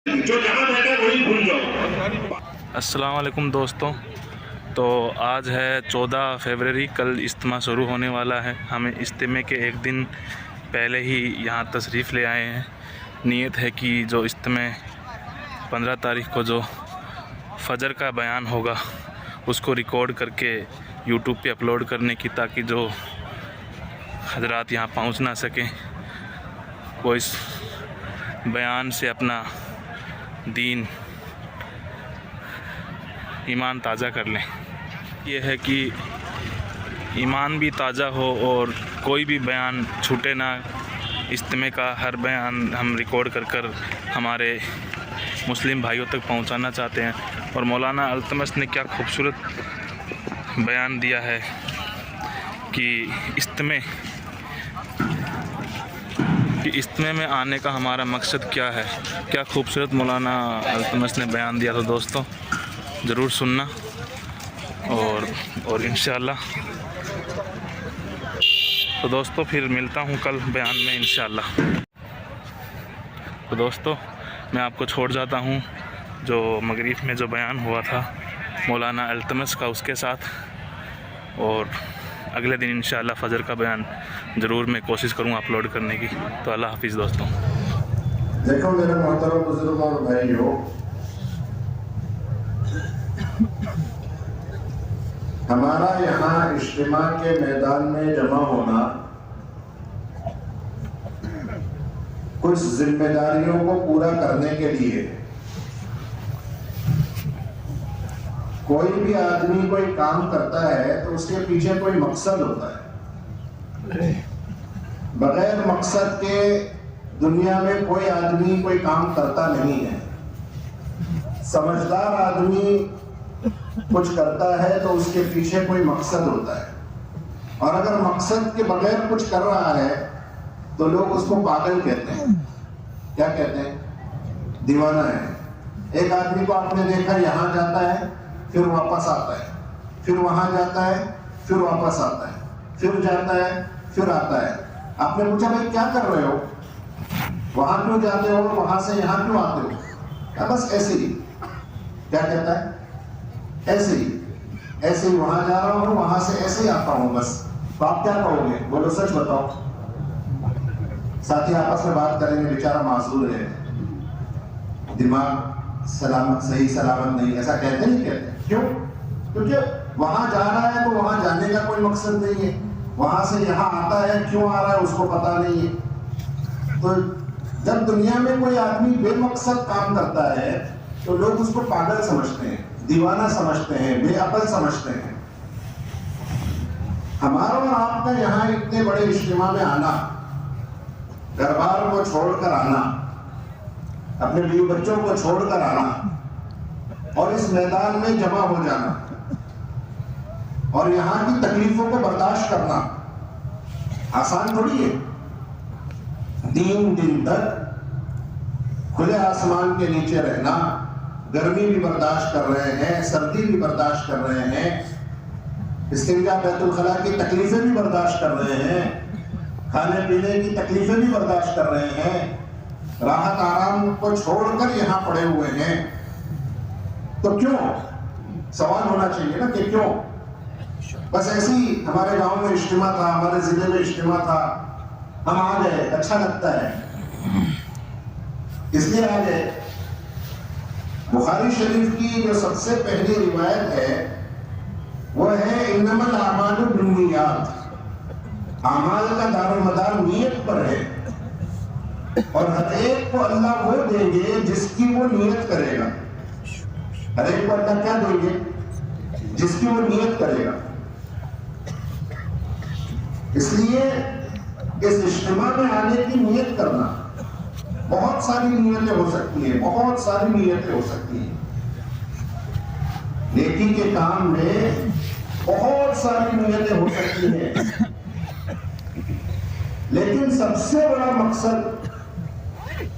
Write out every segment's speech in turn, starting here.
جو جہاں بیٹھا وہی بھول جاؤ۔ السلام علیکم دوستوں، تو آج ہے 14 فروری، کل اجتماع شروع ہونے والا ہے۔ ہمیں اجتماع کے ایک دن پہلے ہی یہاں تشریف لے آئے ہیں۔ نیت ہے کہ جو اجتماع 15 تاریخ کو جو فجر کا بیان ہوگا اس کو ریکارڈ کر کے یوٹیوب پہ اپلوڈ کرنے کی، تاکہ جو حضرات یہاں پہنچ نہ سکیں وہ اس بیان سے اپنا دین ایمان تازہ کر لیں۔ یہ ہے کہ ایمان بھی تازہ ہو اور کوئی بھی بیان چھوٹے نہ۔ اجتماع کا ہر بیان ہم ریکارڈ کر کر ہمارے مسلم بھائیوں تک پہنچانا چاہتے ہیں۔ اور مولانا التمش نے کیا خوبصورت بیان دیا ہے کہ اجتماع میں آنے کا ہمارا مقصد کیا ہے۔ کیا خوبصورت مولانا التمش نے بیان دیا، تو دوستوں ضرور سننا اور انشاءاللہ۔ تو دوستوں پھر ملتا ہوں کل بیان میں انشاءاللہ۔ تو دوستوں میں آپ کو چھوڑ جاتا ہوں جو مغرب میں جو بیان ہوا تھا مولانا التمش کا، اس کے ساتھ، اور اگلے دن انشاءاللہ فجر کا بیان ضرور میں کوشش کروں اپلوڈ کرنے کی۔ تو اللہ حافظ دوستوں۔ دیکھو میرے محترم بزرگوں اور بھائیوں، ہمارا یہاں اجتماع کے میدان میں جمع ہونا کچھ ذمہ داریوں کو پورا کرنے کے لیے۔ کوئی بھی آدمی کوئی کام کرتا ہے تو اس کے پیچھے کوئی مقصد ہوتا ہے۔ بغیر مقصد کے دنیا میں کوئی آدمی کوئی کام کرتا نہیں ہے۔ سمجھدار آدمی کچھ کرتا ہے تو اس کے پیچھے کوئی مقصد ہوتا ہے، اور اگر مقصد کے بغیر کچھ کر رہا ہے تو لوگ اس کو پاگل کہتے ہیں۔ کیا کہتے ہیں؟ دیوانہ ہے۔ ایک آدمی کو آپ نے دیکھا یہاں جاتا ہے پھر واپس آتا ہے، پھر وہاں جاتا ہے پھر واپس آتا ہے، پھر جاتا ہے پھر آتا ہے۔ آپ نے پوچھا بھائی کیا کر رہے ہو، وہاں کیوں جاتے ہو، وہاں سے یہاں کیوں آتے ہو؟ بس ایسے ہی۔ کیا کہتا ہے؟ ایسے ہی وہاں جا رہا ہوں، وہاں سے ایسے ہی آتا ہوں بس۔ تو آپ کیا کہو گے؟ بولو سچ بتاؤ۔ ساتھی آپس میں بات کریں گے، بیچارہ معذور ہے، دماغ صحیح سلامت نہیں، ایسا کہتے نہیں کہتے؟ کیوں؟ کیونکہ وہاں جا رہا ہے تو وہاں جانے کا کوئی مقصد نہیں ہے، وہاں سے یہاں آتا ہے کیوں آ رہا ہے اس کو پتا نہیں ہے۔ تو جب دنیا میں کوئی آدمی بے مقصد کام کرتا ہے تو لوگ اس کو پاگل سمجھتے ہیں، دیوانہ سمجھتے ہیں، بے عقل سمجھتے ہیں۔ ہمارا اور آپ کا یہاں اتنے بڑے اجتماع میں آنا، گھر بار کو چھوڑ کر آنا، اپنے بیوی بچوں کو چھوڑ کر آنا اور اس میدان میں جمع ہو جانا اور یہاں کی تکلیفوں کو برداشت کرنا آسان تھوڑی ہے۔ 3 دن تک کھلے آسمان کے نیچے رہنا، گرمی بھی برداشت کر رہے ہیں، سردی بھی برداشت کر رہے ہیں، استنجا بیت الخلاء کی تکلیفیں بھی برداشت کر رہے ہیں، کھانے پینے کی تکلیفیں بھی برداشت کر رہے ہیں، راحت آرام کو چھوڑ کر یہاں پڑے ہوئے ہیں۔ تو کیوں؟ سوال ہونا چاہیے نا کہ کیوں؟ بس ایسے ہی ہمارے گاؤں میں اجتماع تھا، ہمارے ضلع میں اجتماع تھا، ہم آ گئے، اچھا لگتا ہے اس لیے آ گئے۔ بخاری شریف کی جو سب سے پہلی روایت ہے وہ ہے انما الاعمال بالنیات، اعمال کا دار و مدار نیت پر ہے، اور ہر ایک کو اللہ وہ دیں گے جس کی وہ نیت کرے گا۔ ہر ایک کو اللہ کیا دیں گے؟ جس کی وہ نیت کرے گا۔ اس لیے اس اجتماع میں آنے کی نیت کرنا، بہت ساری نیتیں ہو سکتی ہیں، بہت ساری نیتیں ہو سکتی ہیں، نیکی کے کام میں بہت ساری نیتیں ہو سکتی ہیں، لیکن سب سے بڑا مقصد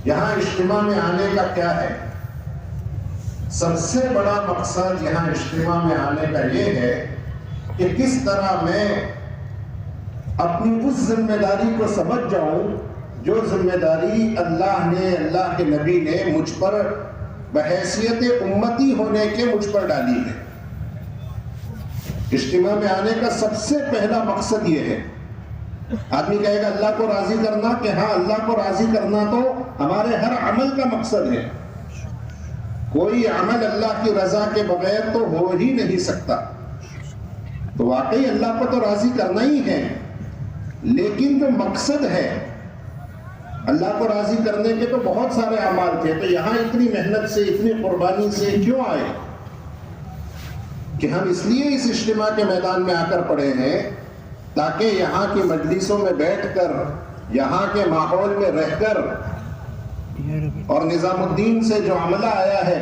یہاں اجتماع میں آنے کا کیا ہے؟ سب سے بڑا مقصد یہاں اجتماع میں آنے کا یہ ہے کہ کس طرح میں اپنی اس ذمہ داری کو سمجھ جاؤں جو ذمہ داری اللہ نے، اللہ کے نبی نے مجھ پر بحیثیت امتی ہونے کے مجھ پر ڈالی ہے۔ اجتماع میں آنے کا سب سے پہلا مقصد یہ ہے، آدمی کہے گا اللہ کو راضی کرنا، کہ ہاں اللہ کو راضی کرنا تو ہمارے ہر عمل کا مقصد ہے۔ کوئی عمل اللہ کی رضا کے بغیر تو ہو ہی نہیں سکتا، تو واقعی اللہ کو تو راضی کرنا ہی ہے، لیکن جو مقصد ہے اللہ کو راضی کرنے کے تو بہت سارے اعمال تھے، تو یہاں اتنی محنت سے، اتنی قربانی سے کیوں آئے؟ کہ ہم اس لیے اس اجتماع کے میدان میں آ کر پڑے ہیں تاکہ یہاں کی مجلسوں میں بیٹھ کر، یہاں کے ماحول میں رہ کر، اور نظام الدین سے جو عملہ آیا ہے،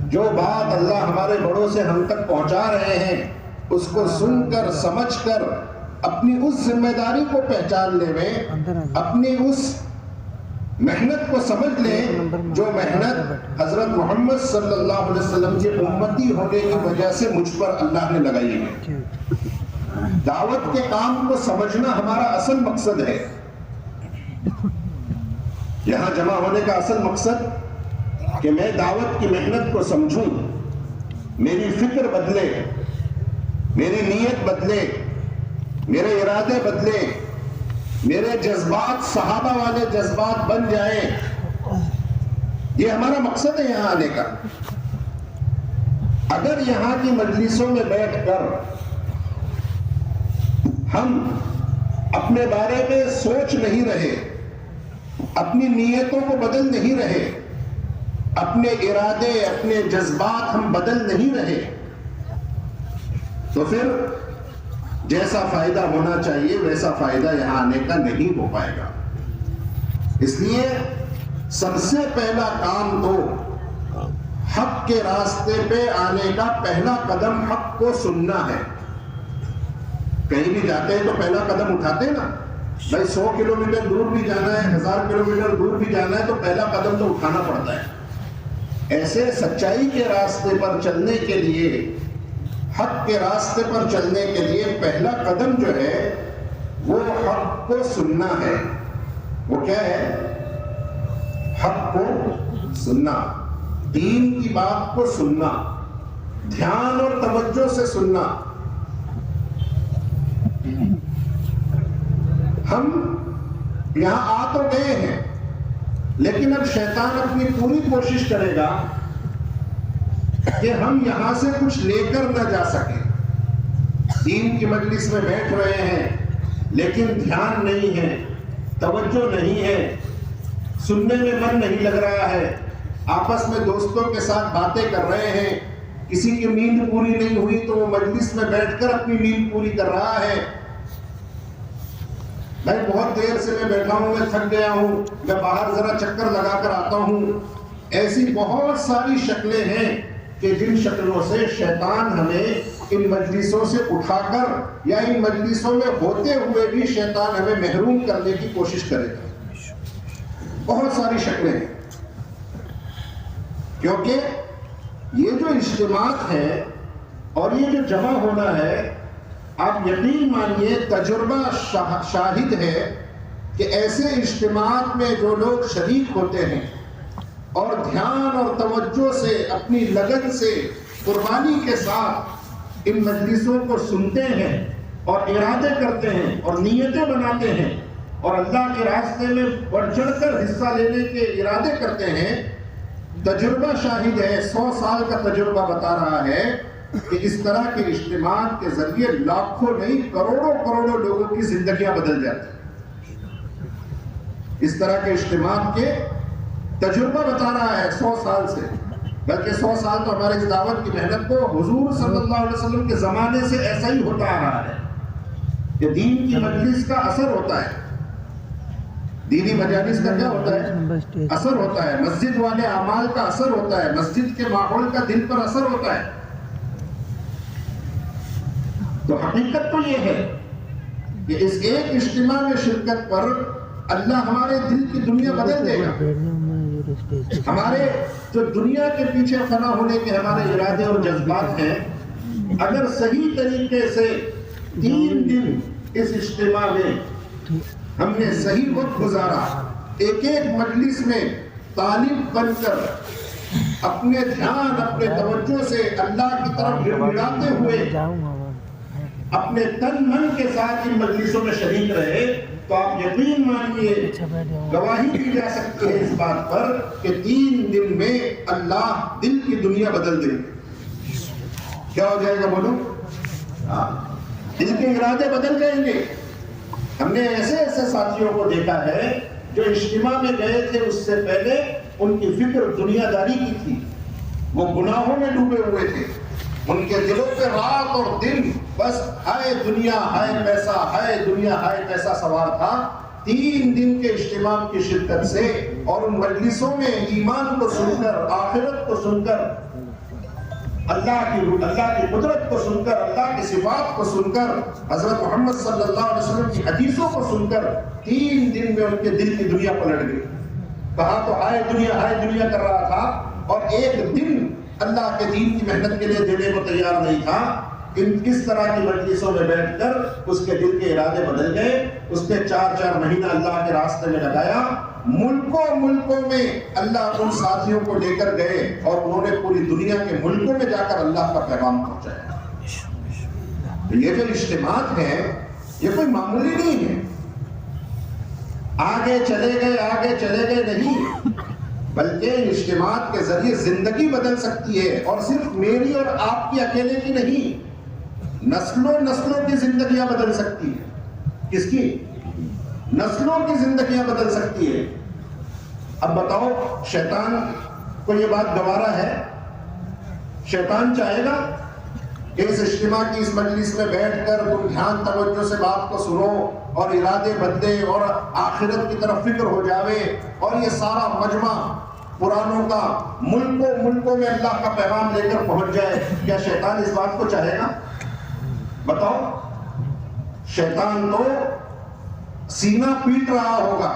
جو بات اللہ ہمارے بڑوں سے ہم تک پہنچا رہے ہیں، اس کو سن کر، سمجھ کر، اپنی اس ذمہ داری کو پہچان لے میں، اپنی اس محنت کو سمجھ لیں جو محنت حضرت محمد صلی اللہ علیہ وسلم کے امتی ہونے کی وجہ سے مجھ پر اللہ نے لگائی ہے۔ دعوت کے کام کو سمجھنا ہمارا اصل مقصد ہے۔ یہاں جمع ہونے کا اصل مقصد کہ میں دعوت کی محنت کو سمجھوں، میری فکر بدلے، میری نیت بدلے، میرے ارادے بدلے، میرے جذبات صحابہ والے جذبات بن جائیں۔ یہ ہمارا مقصد ہے یہاں آنے کا۔ اگر یہاں کی مجلسوں میں بیٹھ کر ہم اپنے بارے میں سوچ نہیں رہے، اپنی نیتوں کو بدل نہیں رہے، اپنے ارادے، اپنے جذبات ہم بدل نہیں رہے، تو پھر جیسا فائدہ ہونا چاہیے ویسا فائدہ یہاں آنے کا نہیں ہو پائے گا۔ اس لیے سب سے پہلا کام تو حق کے راستے پہ آنے کا پہلا قدم حق کو سننا ہے۔ کہیں بھی جاتے ہیں تو پہلا قدم اٹھاتے ہیں نا، بھائی 100 کلومیٹر دور بھی جانا ہے، 1000 کلومیٹر دور بھی جانا ہے، تو پہلا قدم تو اٹھانا پڑتا ہے۔ ایسے سچائی کے راستے پر چلنے کے لیے، حق کے راستے پر چلنے کے لیے پہلا قدم جو ہے وہ حق کو سننا ہے۔ وہ کیا ہے؟ حق کو سننا، دین کی بات کو سننا، دھیان اور توجہ سے سننا۔ ہم یہاں آ تو گئے ہیں، لیکن اب شیطان اپنی پوری کوشش کرے گا کہ ہم یہاں سے کچھ لے کر نہ جا سکیں۔ دین کی مجلس میں بیٹھ رہے ہیں لیکن دھیان نہیں ہے، توجہ نہیں ہے، سننے میں من نہیں لگ رہا ہے، آپس میں دوستوں کے ساتھ باتیں کر رہے ہیں، کسی کی نیند پوری نہیں ہوئی تو وہ مجلس میں بیٹھ کر اپنی نیند پوری کر رہا ہے۔ بھائی بہت دیر سے میں بیٹھا ہوں، میں تھک گیا ہوں، میں باہر ذرا چکر لگا کر آتا ہوں۔ ایسی بہت ساری شکلیں ہیں کہ جن شکلوں سے شیطان ہمیں ان مجلسوں سے اٹھا کر، یا ان مجلسوں میں ہوتے ہوئے بھی شیطان ہمیں محروم کرنے کی کوشش کرے گا۔ بہت ساری شکلیں ہیں، کیونکہ یہ جو اجتماعات ہے اور یہ جو جمع ہونا ہے، آپ یقین مانیے تجربہ شاہد ہے کہ ایسے اجتماعات میں جو لوگ شریک ہوتے ہیں اور دھیان اور توجہ سے، اپنی لگن سے، قربانی کے ساتھ ان مجلسوں کو سنتے ہیں اور ارادے کرتے ہیں اور نیتیں بناتے ہیں اور اللہ کے راستے میں بڑھ چڑھ کر حصہ لینے کے ارادے کرتے ہیں، تجربہ شاہد ہے، 100 سال کا تجربہ بتا رہا ہے کہ اس طرح کے اجتماعات کے ذریعے لاکھوں نہیں کروڑوں لوگوں کی زندگیاں بدل جاتی ہیں۔ اس طرح کے اجتماعات کے تجربہ بتا رہا ہے 100 سال سے، بلکہ 100 سال تو ہمارے اس دعوت کی محنت کو حضور صلی اللہ علیہ وسلم کے زمانے سے ایسا ہی ہوتا آ رہا ہے کہ دین کی مجلس کا اثر ہوتا ہے، دینی مجالس کا کیا ہوتا ہے؟ اثر ہوتا ہے، مسجد والے اعمال کا اثر ہوتا ہے، مسجد کے ماحول کا دل پر اثر ہوتا ہے۔ تو حقیقت تو یہ ہے کہ اس ایک اجتماع میں شرکت پر اللہ ہمارے دل کی دنیا بدل دے گا۔ ہمارے جو دنیا کے پیچھے فنا ہونے کے ہمارے ارادے اور جذبات ہیں، اگر صحیح طریقے سے 3 دن اس اجتماع میں ہم نے صحیح وقت گزارا، ایک ایک مجلس میں طالب بن کر اپنے دھیان اپنے توجہ سے اللہ کی طرف گڑگڑاتے ہوئے اپنے تن من کے ساتھ ان مجلسوں میں شریک رہے، تو آپ یقین مانیے، گواہی دی جا سکتی ہے اس بات پر کہ 3 دن میں اللہ دل کی دنیا بدل دے گا۔ کیا ہو جائے گا بولو؟ دل کے ارادے بدل جائیں گے۔ ہم نے ایسے ایسے ساتھیوں کو دیکھا ہے جو اجتماع میں گئے تھے، اس سے پہلے ان کی فکر دنیا داری کی تھی، وہ گناہوں میں ڈوبے ہوئے تھے، ان کے دلوں پہ رات اور دن بس ہائے دنیا ہائے پیسہ، ہائے دنیا ہائے پیسہ سوار تھا۔ 3 دن کے اجتماع کی شرکت سے اور ان مجلسوں میں ایمان کو سن کر، آخرت کو سن کر، اللہ کی قدرت کو سن کر، اللہ کی صفات کو سن کر، حضرت محمد صلی اللہ علیہ وسلم کی حدیثوں کو سن کر 3 دن میں ان کے دل کی دنیا پلٹ گئی۔ کہا تو ہائے دنیا کر رہا تھا، اور ایک دن اللہ کے دین کی محنت کے لیے دینے کو تیار نہیں تھا۔ اس طرح کی مجلسوں میں بیٹھ کر اس کے دل کے ارادے بدل گئے۔ اس نے 4 مہینہ اللہ کے راستے میں لگایا، ملکوں میں اللہ ان ساتھیوں کو لے کر گئے اور انہوں نے پوری دنیا کے ملکوں میں جا کر اللہ کا پیغام پہنچایا۔ یہ جو اجتماعات ہیں یہ کوئی معمولی نہیں ہے، آگے چلے گئے نہیں، بلکہ ان اجتماعات کے ذریعے زندگی بدل سکتی ہے، اور صرف میری اور آپ کی اکیلے کی نہیں، نسلوں کی زندگیاں بدل سکتی ہے۔ کس کی؟ نسلوں کی زندگیاں بدل سکتی ہے۔ اب بتاؤ، شیطان کو یہ بات گوارا ہے؟ شیطان چاہے گا کہ اس اجتماع کی اس مجلس میں بیٹھ کر تم دھیان توجہ سے بات کو سنو اور ارادے بدلے اور آخرت کی طرف فکر ہو جاوے، اور یہ سارا مجمع پرانوں کا ملکوں میں اللہ کا پیغام لے کر پہنچ جائے؟ کیا شیطان اس بات کو چاہے گا؟ بتاؤ، شیطان تو سینہ پیٹ رہا ہوگا،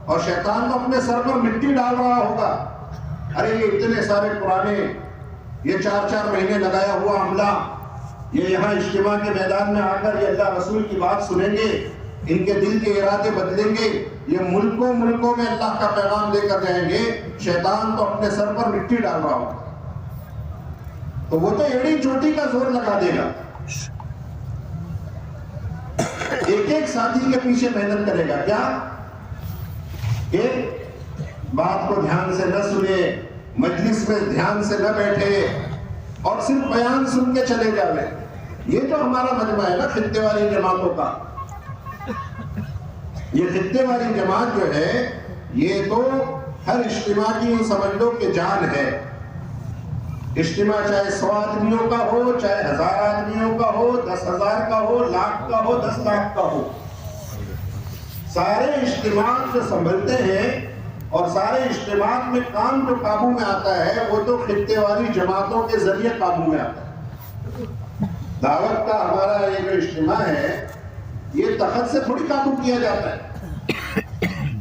اور شیطان تو اپنے سر پر مٹی ڈال رہا ہوگا۔ ارے یہ اتنے سارے پرانے، یہ 4 مہینے لگایا ہوا عملہ، یہ یہاں اجتماع کے میدان میں آ کر یہ اللہ رسول کی بات سنیں گے، ان کے دل کے ارادے بدلیں گے، یہ ملکوں میں اللہ کا پیغام لے کر جائیں گے۔ شیطان تو اپنے سر پر مٹی ڈال رہا ہوگا، تو وہ تو ایڑی چوٹی کا زور لگا دے گا، ایک ساتھی کے پیچھے محنت کرے گا۔ کیا کہ بات کو دھیان سے نہ سنے، مجلس میں دھیان سے نہ بیٹھے اور صرف بیان سن کے چلے جاوے۔ یہ جو ہمارا مجمع ہے نا خطے والی جماعتوں کا، یہ خطے والی جماعت جو ہے، یہ تو ہر اجتماع کی سمجھ لو کہ جان ہے۔ اجتماع چاہے 100 آدمیوں کا ہو، چاہے 1000 آدمیوں کا ہو، 10,000 کا ہو، لاکھ کا ہو، 10 لاکھ کا ہو، سارے اجتماعات جو سنبھلتے ہیں اور سارے اجتماعات میں کام جو قابو میں آتا ہے، وہ تو خطے والی جماعتوں کے ذریعے قابو میں آتا ہے۔ دعوت کا ہمارا یہ جو اجتماع ہے، یہ تخت سے تھوڑی قابو کیا جاتا ہے،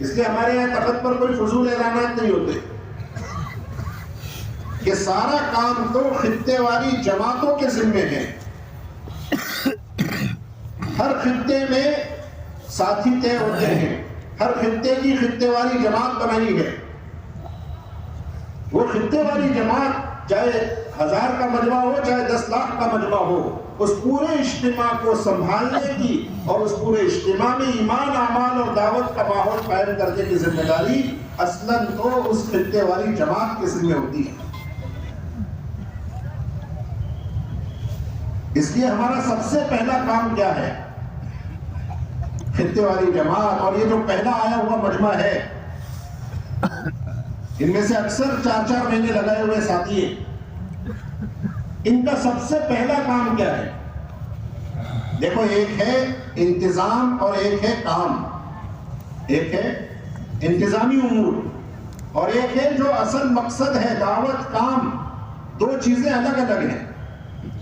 اس لیے ہمارے یہاں تخت پر کوئی فضول اعلانات نہیں ہوتے، کہ سارا کام تو خطے والی جماعتوں کے ذمے ہے۔ ہر خطے میں ساتھی طے ہوتے ہیں، ہر خطے کی خطے والی جماعت بنائی ہے۔ وہ خطے والی جماعت چاہے 1000 کا مجمع ہو، چاہے 10 لاکھ کا مجمع ہو، اس پورے اجتماع کو سنبھالنے کی اور اس پورے اجتماع میں ایمان، اعمال اور دعوت کا ماحول قائم کرنے کی ذمہ داری اصلاً تو اس خطے والی جماعت کے ذمہ ہوتی ہے۔ اس لیے ہمارا سب سے پہلا کام کیا ہے؟ خطے والی جماعت، اور یہ جو پہلا آیا ہوا مجمع ہے، ان میں سے اکثر 4 مہینے لگائے ہوئے ساتھی ہیں، ان کا سب سے پہلا کام کیا ہے؟ دیکھو، ایک ہے انتظام اور ایک ہے کام، ایک ہے انتظامی امور اور ایک ہے جو اصل مقصد ہے، دعوت، کام۔ 2 چیزیں الگ الگ ہیں،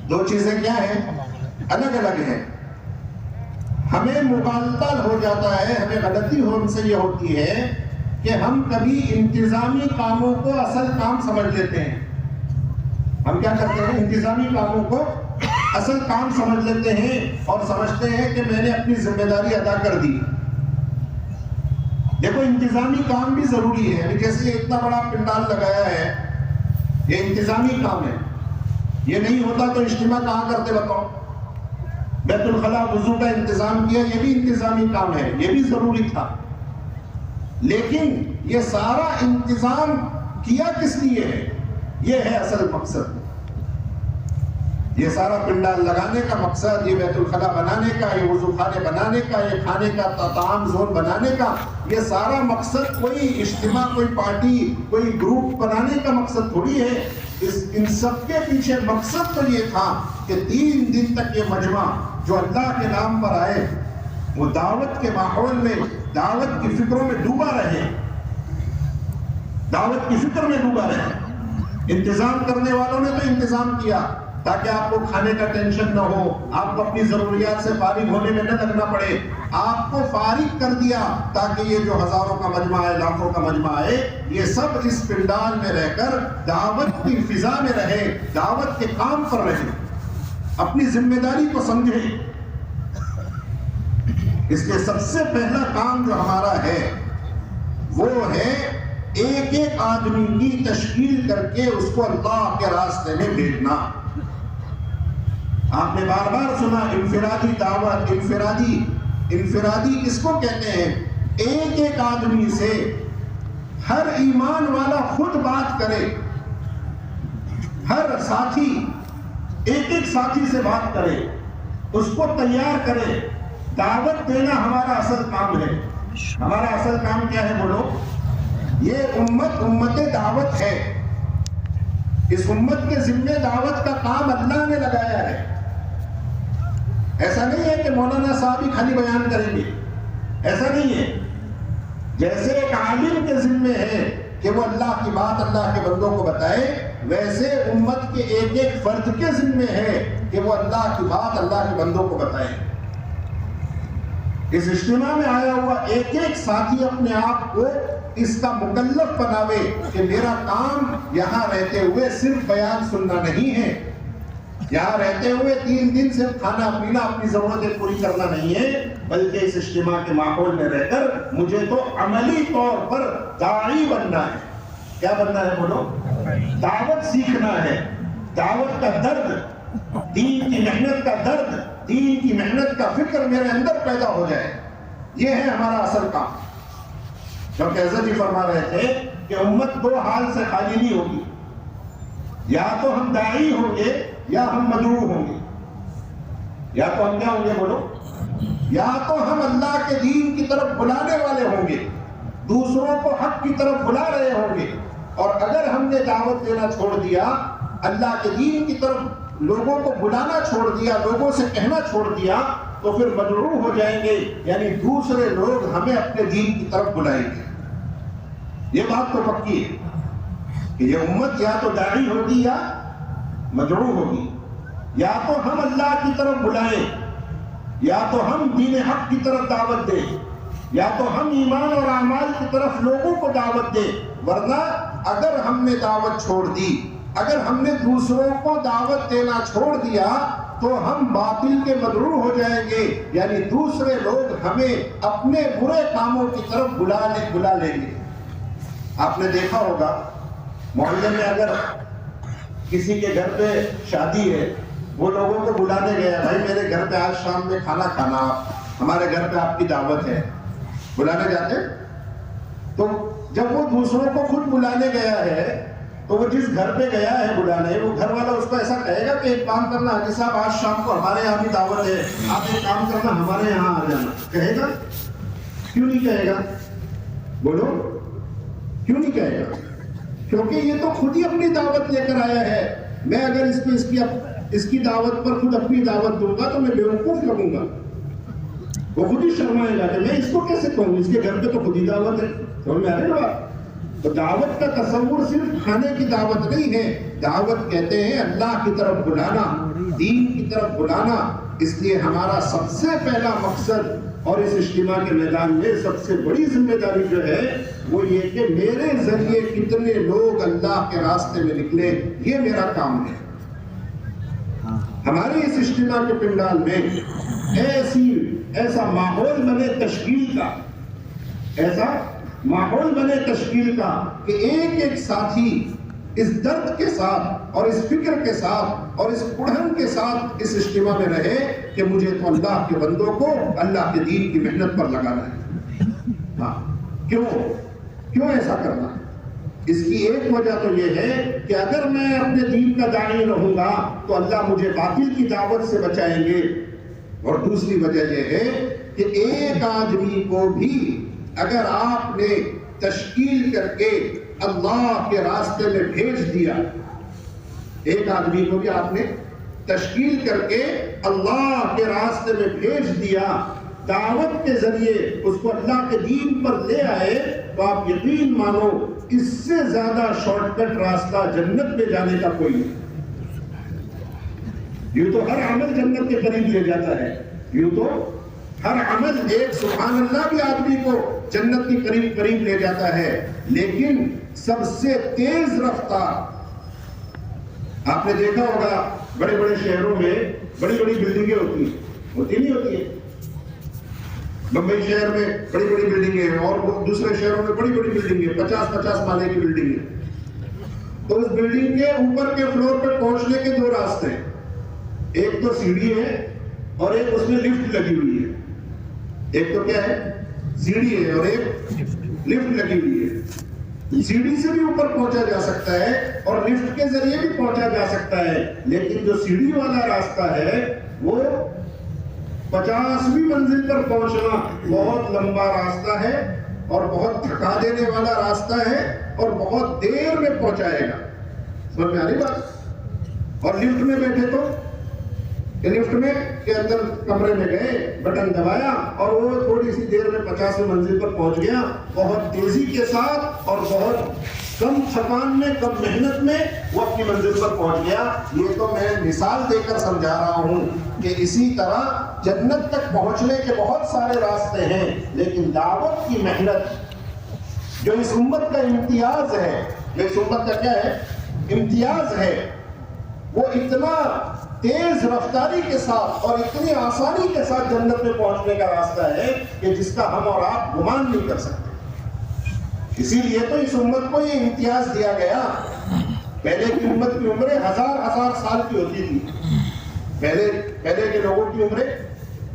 2 چیزیں کیا ہیں؟ الگ الگ ہیں۔ ہمیں مغالطہ ہو جاتا ہے، ہمیں غلطی ہم سے یہ ہوتی ہے کہ ہم کبھی انتظامی کاموں کو اصل کام سمجھ لیتے ہیں۔ ہم کیا کرتے ہیں؟ انتظامی کاموں کو اصل کام سمجھ لیتے ہیں اور سمجھتے ہیں کہ میں نے اپنی ذمہ داری ادا کر دی۔ دیکھو انتظامی کام بھی ضروری ہے، یعنی جیسے یہ اتنا بڑا پنڈال لگایا ہے، یہ انتظامی کام ہے، یہ نہیں ہوتا تو اجتماع کہاں کرتے بتاؤ؟ بیت الخلاء وضو کا انتظام کیا، یہ بھی انتظامی کام ہے، یہ بھی ضروری تھا، لیکن یہ سارا انتظام کیا کس لیے ہے؟ یہ ہے اصل مقصد، یہ سارا پنڈال لگانے کا مقصد، یہ بیت الخلاء بنانے کا، یہ وضو خانے بنانے کا، یہ کھانے کا طعام زون بنانے کا، یہ سارا مقصد کوئی اجتماع، کوئی پارٹی، کوئی گروپ بنانے کا مقصد تھوڑی ہے۔ ان سب کے پیچھے مقصد تو یہ تھا کہ 3 دن تک یہ مجمع جو اللہ کے نام پر آئے وہ دعوت کے ماحول میں، دعوت کی فکروں میں ڈوبا رہے، دعوت کی فکر میں ڈوبا رہے۔ انتظام کرنے والوں نے تو انتظام کیا تاکہ آپ کو کھانے کا ٹینشن نہ ہو، آپ کو اپنی ضروریات سے فارغ ہونے میں نہ لگنا پڑے، آپ کو فارغ کر دیا تاکہ یہ جو ہزاروں کا مجمع ہے، لاکھوں کا مجمع ہے، یہ سب اس پنڈال میں رہ کر دعوت کی فضا میں رہے، دعوت کے کام پر رہے، اپنی ذمہ داری کو سمجھے۔ اس لیے سب سے پہلا کام جو ہمارا ہے وہ ہے ایک ایک آدمی کی تشکیل کر کے اس کو اللہ کے راستے میں بھیجنا۔ آپ نے بار بار سنا انفرادی دعوت، انفرادی کس کو کہتے ہیں؟ ایک ایک آدمی سے ہر ایمان والا خود بات کرے، ہر ساتھی ایک ایک ساتھی سے بات کرے، اس کو تیار کرے۔ دعوت دینا ہمارا اصل کام ہے۔ ہمارا اصل کام کیا ہے بولو؟ یہ امت دعوت ہے، اس امت کے ذمے دعوت کا کام اللہ نے لگایا ہے۔ ایسا نہیں ہے کہ مولانا صاحب ہی خالی بیان کریں گے، ایسا نہیں ہے۔ جیسے ایک عالم کے ذمے ہے کہ وہ اللہ کی بات اللہ کے بندوں کو بتائے، ویسے امت کے ایک ایک فرد کے ذمے ہے کہ وہ اللہ کی بات اللہ کے بندوں کو بتائے۔ اس اجتماع میں آیا ہوا ایک ایک ساتھی اپنے آپ کو اس کا مکلف بناوے کہ میرا کام یہاں رہتے ہوئے صرف بیان سننا نہیں ہے، یہاں رہتے ہوئے 3 دن صرف کھانا پینا اپنی ضرورتیں پوری کرنا نہیں ہے، بلکہ اس اجتماع کے ماحول میں رہ کر مجھے تو عملی طور پر داعی بننا ہے۔ کیا بننا ہے بولو؟ دعوت سیکھنا ہے، دعوت کا درد، دین کی محنت کا درد، دین کی محنت کا فکر میرے اندر پیدا ہو جائے، یہ ہے ہمارا اصل کام۔ کیونکہ حضرت جی فرما رہے تھے کہ امت 2 حال سے خالی نہیں ہوگی، یا تو ہم داعی ہوں گے یا ہم مدعو ہوں گے۔ یا تو ہم کیا ہوں گے بولو؟ یا تو ہم اللہ کے دین کی طرف بلانے والے ہوں گے، دوسروں کو حق کی طرف بلا رہے ہوں گے، اور اگر ہم نے دعوت دینا چھوڑ دیا، اللہ کے دین کی طرف لوگوں کو بلانا چھوڑ دیا، لوگوں سے کہنا چھوڑ دیا، تو پھر مدعو ہو جائیں گے، یعنی دوسرے لوگ ہمیں اپنے دین کی طرف بلائیں گے۔ یہ بات تو پکی ہے کہ یہ امت یا تو داعی ہوگی یا مدعو ہوگی، یا تو ہم اللہ کی طرف بلائیں، یا تو ہم دین حق کی طرف دعوت دیں، یا تو ہم ایمان اور اعمال کی طرف لوگوں کو دعوت دیں۔ ورنہ اگر ہم نے دعوت چھوڑ دی، اگر ہم نے دوسروں کو دعوت دینا چھوڑ دیا، تو ہم باطل کے مدعو ہو جائیں گے، یعنی دوسرے لوگ ہمیں اپنے برے کاموں کی طرف بلا لیں گے۔ آپ نے دیکھا ہوگا محلے میں اگر کسی کے گھر پہ شادی ہے، وہ لوگوں کو بلانے گیا، بھائی میرے گھر پہ آج شام میں کھانا کھانا، ہمارے گھر پہ آپ کی دعوت ہے، بلانے جاتے۔ تو جب وہ دوسروں کو خود بلانے گیا ہے، تو وہ جس گھر پہ گیا ہے بلانے، وہ گھر والا اس کو ایسا کہے گا کہ ایک کام کرنا حاجی صاحب، آج شام کو ہمارے یہاں بھی دعوت ہے، آپ ایک کام کرنا ہمارے یہاں آ جانا، کہے گا؟ کیوں نہیں کہے گا بولو؟ کیوں نہیں کہے گا؟ کیونکہ یہ تو خود ہی اپنی دعوت لے کر آیا ہے۔ میں اگر اس کی دعوت پر خود اپنی دعوت دوں گا تو میں بیوقوف لگوں گا، وہ خود ہی شرمائے گا کہ میں اس کو کیسے کہوں، اس کے گھر پہ تو خود ہی دعوت ہے۔ سمجھ میں آ رہی ہے بات؟ تو دعوت کا تصور صرف کھانے کی دعوت نہیں ہے، دعوت کہتے ہیں اللہ کی طرف بلانا، دین کی طرف بلانا۔ اس لیے ہمارا سب سے پہلا مقصد اور اس اجتماع کے میدان میں سب سے بڑی ذمہ داری جو ہے وہ یہ کہ میرے ذریعے کتنے لوگ اللہ کے راستے میں نکلے، یہ میرا کام ہے۔ ہمارے اس اجتماع کے پنڈال میں ایسا ماحول بنے تشکیل کا، ایسا ماحول بنے تشکیل کا کہ ایک ایک ساتھی اس درد کے ساتھ اور اس فکر کے ساتھ اور اس اڑھن کے ساتھ اس اجتماع میں رہے کہ مجھے تو اللہ کے بندوں کو اللہ کے دین کی محنت پر لگانا ہے. ہاں کیوں ایسا کرنا؟ اس کی ایک وجہ تو یہ ہے کہ اگر میں اپنے دین کا داعی رہوں گا تو اللہ مجھے باطل کی دعوت سے بچائیں گے. اور دوسری وجہ یہ ہے کہ ایک آدمی کو بھی اگر آپ نے تشکیل کر کے اللہ کے راستے میں بھیج دیا، ایک آدمی کو بھی آپ نے تشکیل کر کے اللہ کے راستے میں بھیج دیا، دعوت کے ذریعے اس کو اللہ کے دین پر لے آئے، تو آپ یقین مانو اس سے زیادہ شارٹ کٹ راستہ جنت میں جانے کا کوئی نہیں. یوں تو ہر عمل جنت کے قریب لے جاتا ہے، یوں تو ہر عمل ایک سبحان اللہ بھی آدمی کو جنت کے قریب لے جاتا ہے، لیکن سب سے تیز رفتار، آپ نے دیکھا ہوگا بڑے بڑے شہروں میں بڑی بڑی بلڈنگیں ہوتی نہیں ہوتی ہیں. بمبئی شہر میں بڑی بڑی بلڈنگیں ہیں اور دوسرے شہروں میں بڑی بڑی بلڈنگیں، 50 مالے کی بلڈنگیں. تو اس بلڈنگ کے اوپر کے فلور پہ پہنچنے کے دو راستے ہیں، ایک تو سیڑھی ہے اور ایک اس میں لفٹ لگی ہوئی ہے. ایک تو کیا ہے؟ سیڑھی ہے اور ایک لفٹ لگی ہوئی ہے. سیڑھی سے بھی اوپر پہنچا جا سکتا ہے اور لفٹ کے ذریعے بھی پہنچا جا سکتا ہے، لیکن جو سیڑھی والا راستہ ہے وہ 50ویں منزل پر پہنچنا بہت لمبا راستہ ہے اور بہت تھکا دینے والا راستہ ہے اور بہت دیر میں پہنچائے گا. سمجھ میں آ رہی بات؟ اور لفٹ میں بیٹھے تو لفٹ میں کے اندر کمرے میں گئے، بٹن دبایا اور وہ تھوڑی سی دیر میں 50ویں منزل پر پہنچ گیا، بہت تیزی کے ساتھ اور بہت کم تھکان میں، کم محنت میں وہ اپنی منزل پر پہنچ گیا. یہ تو میں مثال دے کر سمجھا رہا ہوں کہ اسی طرح جنت تک پہنچنے کے بہت سارے راستے ہیں، لیکن دعوت کی محنت جو اس امت کا امتیاز ہے، جو اس امت کا کیا ہے؟ امتیاز ہے، وہ اتنا تیز رفتاری کے ساتھ اور اتنی آسانی کے ساتھ جنت میں پہنچنے کا راستہ ہے کہ جس کا ہم اور آپ گمان نہیں کر سکتے. اسی لیے تو اس امت کو یہ امتیاز دیا گیا. پہلے کی امت کی عمریں ہزار سال کی ہوتی تھی. پہلے کے لوگوں کی عمریں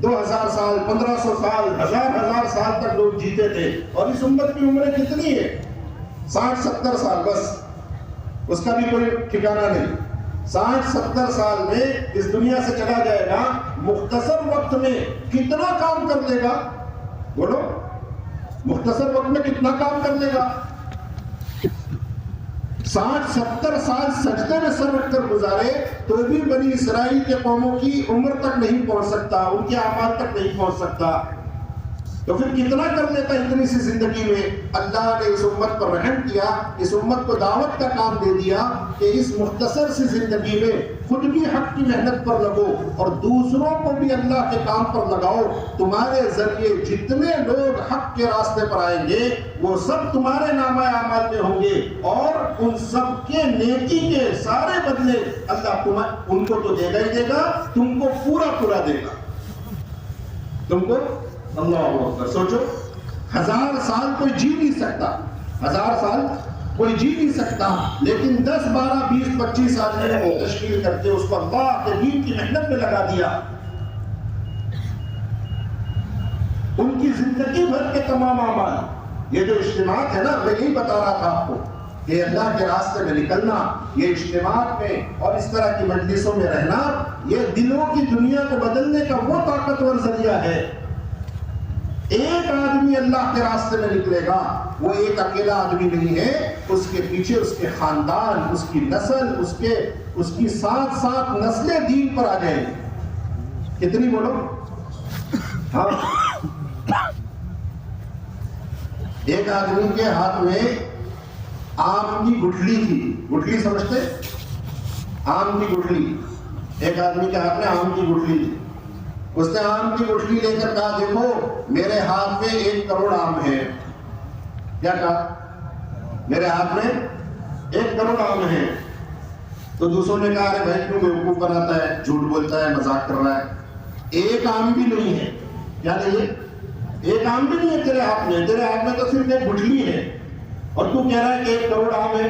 2000 سال، 1500 سال، ہزار سال تک لوگ جیتے تھے. اور اس امت کی عمریں کتنی ہے؟ 60-70 سال بس. اس کا بھی کوئی ٹھکانہ نہیں. 60-70 سال میں اس دنیا سے چلا جائے گا. مختصر وقت میں کتنا کام کر لے گا؟ بولو، مختصر وقت میں کتنا کام کر لے گا؟ 60-70 سال سجدے میں سر رکھ کر گزارے تو بھی بنی اسرائیل کے قوموں کی عمر تک نہیں پہنچ سکتا، ان کے اعمال تک نہیں پہنچ سکتا. تو پھر کتنا کر لیتا اتنی سی زندگی میں؟ اللہ نے اس امت پر رحم کیا، اس امت کو دعوت کا کام دے دیا کہ اس مختصر سی زندگی میں خود بھی حق کی محنت پر لگو اور دوسروں کو بھی اللہ کے کام پر لگاؤ. تمہارے ذریعے جتنے لوگ حق کے راستے پر آئیں گے وہ سب تمہارے نامہ اعمال میں ہوں گے اور ان سب کے نیکی کے سارے بدلے اللہ ان کو تو دے گا ہی دے گا، تم کو پورا دے گا. تم کو اللہ اکبر. سوچو، 1000 سال کوئی جی نہیں سکتا، 1000 سال کوئی جی نہیں سکتا، لیکن 10 12 20 25 آدمیوں کو تشکیل کر کے اس کو اللہ کے دین کی محنت میں لگا دیا. ان کی زندگی بھر کے تمام اعمال، یہ جو اجتماعات ہے نا، میں یہی بتا رہا تھا آپ کو کہ اللہ کے راستے میں نکلنا، یہ اجتماعات میں اور اس طرح کی مجلسوں میں رہنا، یہ دلوں کی دنیا کو بدلنے کا وہ طاقتور ذریعہ ہے. ایک آدمی اللہ کے راستے میں نکلے گا، وہ ایک اکیلا آدمی نہیں ہے، اس کے پیچھے اس کے خاندان، اس کی نسل، اس کی 7 نسلیں دین پر آ جائیں گی. کتنی بولو؟ ہاں. ایک آدمی کے ہاتھ میں آم کی گٹھلی تھی. گٹھلی سمجھتے؟ آم کی گٹھلی. ایک آدمی کے ہاتھ میں آم کی گٹھلی تھی. اس نے آم کی گٹھلی لے کر کہا، دیکھو میرے ہاتھ میں 1 کروڑ آم ہے. کیا کہا؟ میرے ہاتھ میں 1 کروڑ آم ہے. تو دوسروں نے کہا، ارے بھائی کیوں بیوقوف بناتا ہے، جھوٹ بولتا ہے، مذاق کر رہا ہے. 1 آم بھی نہیں ہے. کیا نہیں ہے؟ ایک آم بھی نہیں ہے تیرے ہاتھ میں تو صرف ایک گٹھلی ہے، اور تو کہہ رہا ہے کہ 1 کروڑ آم ہے۔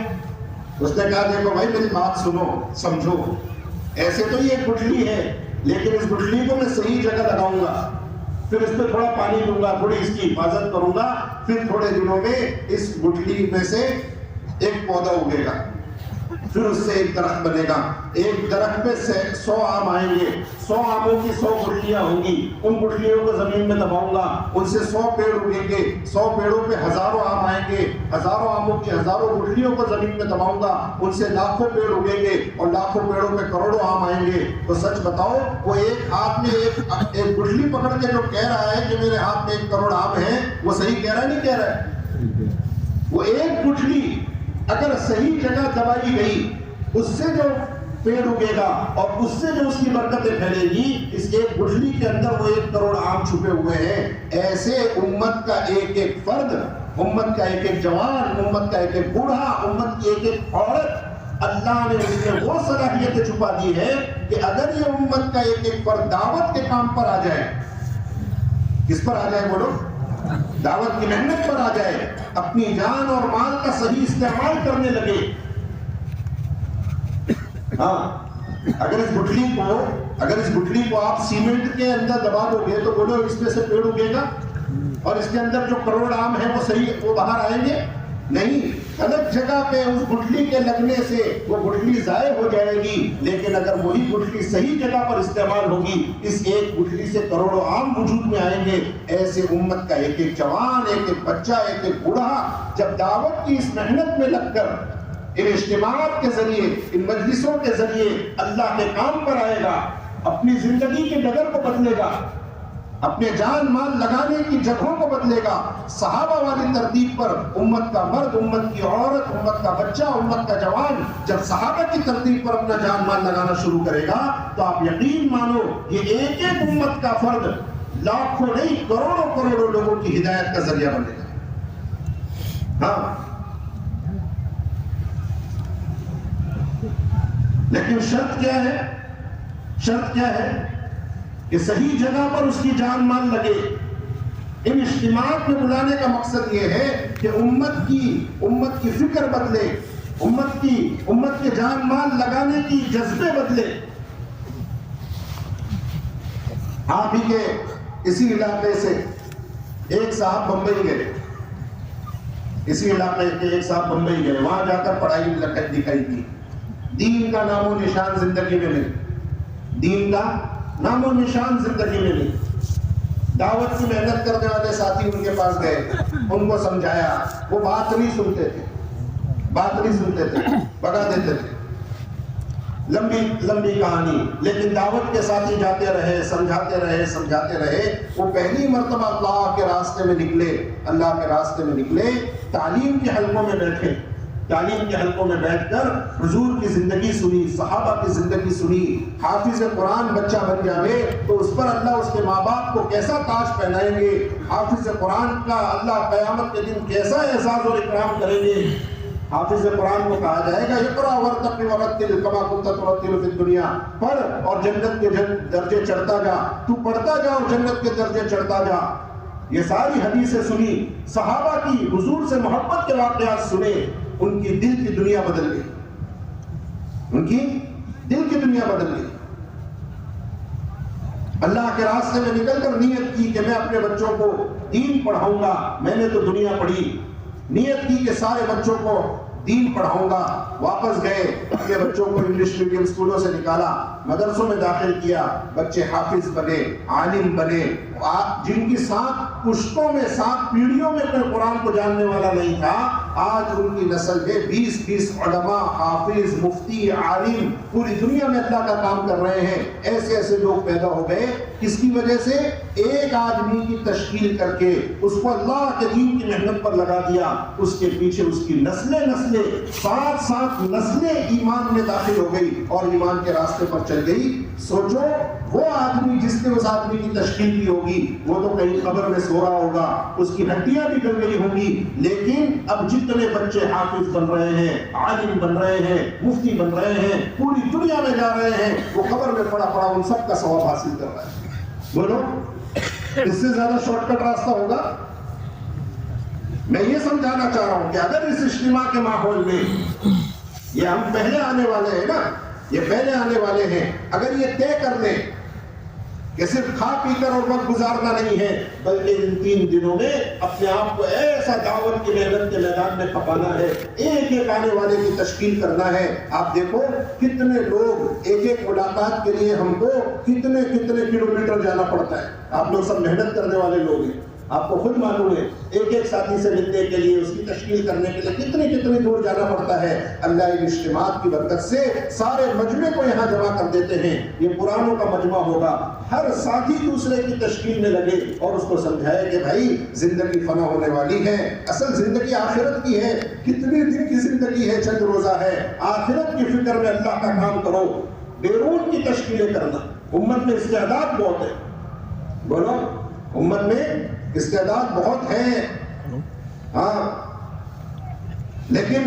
اس نے کہا دیکھو بھائی میری بات سنو سمجھو، ایسے تو یہ ایک گٹھلی ہے، لیکن اس گٹھلی کو میں صحیح جگہ لگاؤں گا، پھر اس پہ تھوڑا پانی دوں گا، تھوڑی اس کی حفاظت کروں گا، پھر تھوڑے دنوں میں اس گٹھلی میں سے ایک پودا اگے گا، پھر اس سے ایک درخت بنے گا، ایک درخت پہ 100 آم آئیں گے، 100 آموں کی 100 گٹھلیاں ہوں گی، ان گٹھلیوں کو زمین میں دباؤں گا، ان سے 100 پیڑ اگیں گے، 100 پیڑوں پہ ہزاروں آم آئیں گے، ہزاروں آموں کی ہزاروں گٹھلیوں کو زمین میں دباؤں گا، ان سے لاکھوں پیڑ اگیں گے، اور لاکھوں پیڑوں پہ کروڑوں آم آئیں گے۔ تو سچ بتاؤ، وہ ایک ہاتھ میں ایک گٹھلی پکڑ کے جو کہہ رہا ہے کہ میرے ہاتھ میں 1 کروڑ آم ہے، وہ صحیح کہہ رہا ہے نہیں کہہ رہا ہے؟ وہ ایک گٹھلی اگر صحیح جگہ دبائی گئی، اس سے جو پیڑ اگے گا اور اس سے جو اس کی برکتیں پھیلے گی، اس ایک گٹھلی کے اندر وہ 1 کروڑ آم چھپے ہوئے ہیں۔ ایسے امت کا ایک ایک فرد، امت کا ایک ایک جوان، امت کا ایک ایک بوڑھا، امت کی ایک ایک عورت، اللہ نے اس میں وہ صلاحیتیں چھپا دی ہے کہ اگر یہ امت کا ایک ایک فرد دعوت کے کام پر آ جائے، کس پر آ جائے بولو؟ دعوت کی محنت پر آ جائے، اپنی جان اور مال کا صحیح استعمال کرنے لگے، ہاں، اگر اس گٹھلی کو آپ سیمنٹ کے اندر دبا دو گے تو بولو اس میں سے پیڑ اگے گا، اور اس کے اندر جو کروڑ آم ہے وہ باہر آئیں گے؟ نہیں، غلط جگہ پہ اس گٹھلی کے لگنے سے وہ گٹھلی ضائع ہو جائے گی، لیکن اگر وہی گٹھلی صحیح جگہ پر استعمال ہوگی، اس ایک گٹھلی سے کروڑوں آم وجود میں آئیں گے۔ ایسے امت کا ایک ایک جوان، ایک ایک بچہ، ایک ایک بوڑھا جب دعوت کی اس محنت میں لگ کر ان اجتماعات کے ذریعے، ان مجلسوں کے ذریعے اللہ کے کام پر آئے گا، اپنی زندگی کے ڈگر کو بدلے گا، اپنے جان مال لگانے کی جگہوں کو بدلے گا، صحابہ والی ترتیب پر امت کا مرد، امت کی عورت، امت کا بچہ، امت کا جوان جب صحابہ کی ترتیب پر اپنا جان مال لگانا شروع کرے گا تو آپ یقین مانو یہ ایک ایک امت کا فرد لاکھوں نہیں کروڑوں کروڑوں لوگوں کی ہدایت کا ذریعہ بنے گا۔ ہاں، لیکن شرط کیا ہے؟ شرط کیا ہے؟ کہ صحیح جگہ پر اس کی جان مال لگے۔ ان اجتماعات میں بلانے کا مقصد یہ ہے کہ امت کی فکر بدلے، امت کے جان مال لگانے کی جذبے بدلے۔ آپ ہی کے اسی علاقے سے ایک صاحب بمبئی گئے، اسی علاقے کے ایک صاحب بمبئی گئے، وہاں جا کر پڑھائی دکھائی کی، دین کا نام و نشان زندگی میں نہیں، دین کا نام و نشان زندگی میں نہیں۔ دعوت کی محنت کرنے والے ساتھی ان کے پاس گئے، ان کو سمجھایا، وہ بات نہیں سنتے تھے، بگا دیتے تھے، لمبی کہانی۔ لیکن دعوت کے ساتھی جاتے رہے، سمجھاتے رہے۔ وہ پہلی مرتبہ اللہ کے راستے میں نکلے، تعلیم کے حلقوں میں بیٹھ کر حضور کی زندگی سنی، صحابہ کی زندگی سنی۔ حافظ قرآن بچہ بن جائے تو اس پر اللہ اس کے ماں باپ کو کیسا تاج پہنائیں گے، حافظ قرآن کا اللہ قیامت کے دن کیسا اعزاز اور اکرام کریں گے۔ حافظ قرآن کو کہا جائے گا اقرأ وارتقِ ورتل کما كنت ترتل فی الدنیا، پڑھ اور جنت کے درجے چڑھتا جا، تو پڑھتا جا اور جنت کے درجے چڑھتا جا۔ یہ ساری حدیثیں سنی، صحابہ کی حضور سے محبت کے واقعات سنے، ان کی دل کی دنیا بدل گئی، اللہ کے راستے میں نکل کر نیت کی کہ میں اپنے بچوں کو دین پڑھاؤں گا۔ میں نے تو دنیا پڑھی، نیت کی کہ سارے بچوں کو دین پڑھاؤں گا۔ واپس گئے، اپنے بچوں کو انگلش میڈیم اسکولوں سے نکالا، مدرسوں میں داخل کیا، بچے حافظ بنے، عالم بنے۔ جن کی 7 پشتوں میں 7 پیڑھیوں میں کوئی قرآن کو جاننے والا نہیں تھا، آج ان کی نسل میں 20 علماء، حافظ، مفتی، عالم پوری دنیا میں اللہ کا کام کر رہے ہیں۔ ایسے لوگ پیدا ہو گئے، کس کی وجہ سے؟ ایک آدمی کی تشکیل کر کے اس کو اللہ کے دین کی محنت پر لگا دیا، اس کے پیچھے اس کی نسلیں 7 نسلیں ایمان میں داخل ہو گئی اور ایمان کے راستے پر چل گئی۔ سوچو، وہ آدمی جس نے اس آدمی کی تشکیل کی ہوگی وہ تو کہیں قبر میں سو رہا ہوگا، اس کی ہڈیاں بھی گل گئی ہوں گی، لیکن اب جتنے بچے حافظ بن رہے ہیں، عالم بن رہے ہیں، مفتی بن رہے ہیں، پوری دنیا میں جا رہے ہیں، وہ قبر میں پڑا ان سب کا ثواب حاصل کر رہا ہے۔ بولو، اس سے زیادہ شارٹ کٹ راستہ ہوگا؟ میں یہ سمجھانا چاہ رہا ہوں کہ اگر اس اجتماع کے ماحول میں یہ ہم پہلے آنے والے ہیں نا، یہ پہلے آنے والے ہیں، اگر یہ طے کر لیں کہ صرف کھا پی کر اور وقت گزارنا نہیں ہے، بلکہ ان 3 دنوں میں اپنے آپ کو ایسا دعوت کی محنت کے میدان میں پکانا ہے، ایک ایک آنے والے کی تشکیل کرنا ہے۔ آپ دیکھو کتنے لوگ ایک ایک ملاقات کے لیے ہم کو کتنے کلومیٹر جانا پڑتا ہے۔ آپ لوگ سب محنت کرنے والے لوگ ہیں، آپ کو خود معلوم ہے ایک ایک ساتھی سے ملنے کے لیے، اس کی تشکیل کرنے کے لیے کتنی دور جانا پڑتا ہے۔ اللہ ان اجتماعات کی برکت سے سارے مجمع کو یہاں جمع کر دیتے ہیں، یہ قرآنوں کا مجمع ہوگا، ہر ساتھی دوسرے کی تشکیل میں لگے اور اس کو سمجھائے کہ بھائی زندگی فنا ہونے والی ہے، اصل زندگی آخرت کی ہے، کتنے دن کی زندگی ہے، چند روزہ ہے، آخرت کی فکر میں اللہ کا کام کرو، بیرون کی تشکیلیں کرنا۔ امت میں استعداد بہت ہے، بولو امت میں استعداد بہت ہے، ہاں، لیکن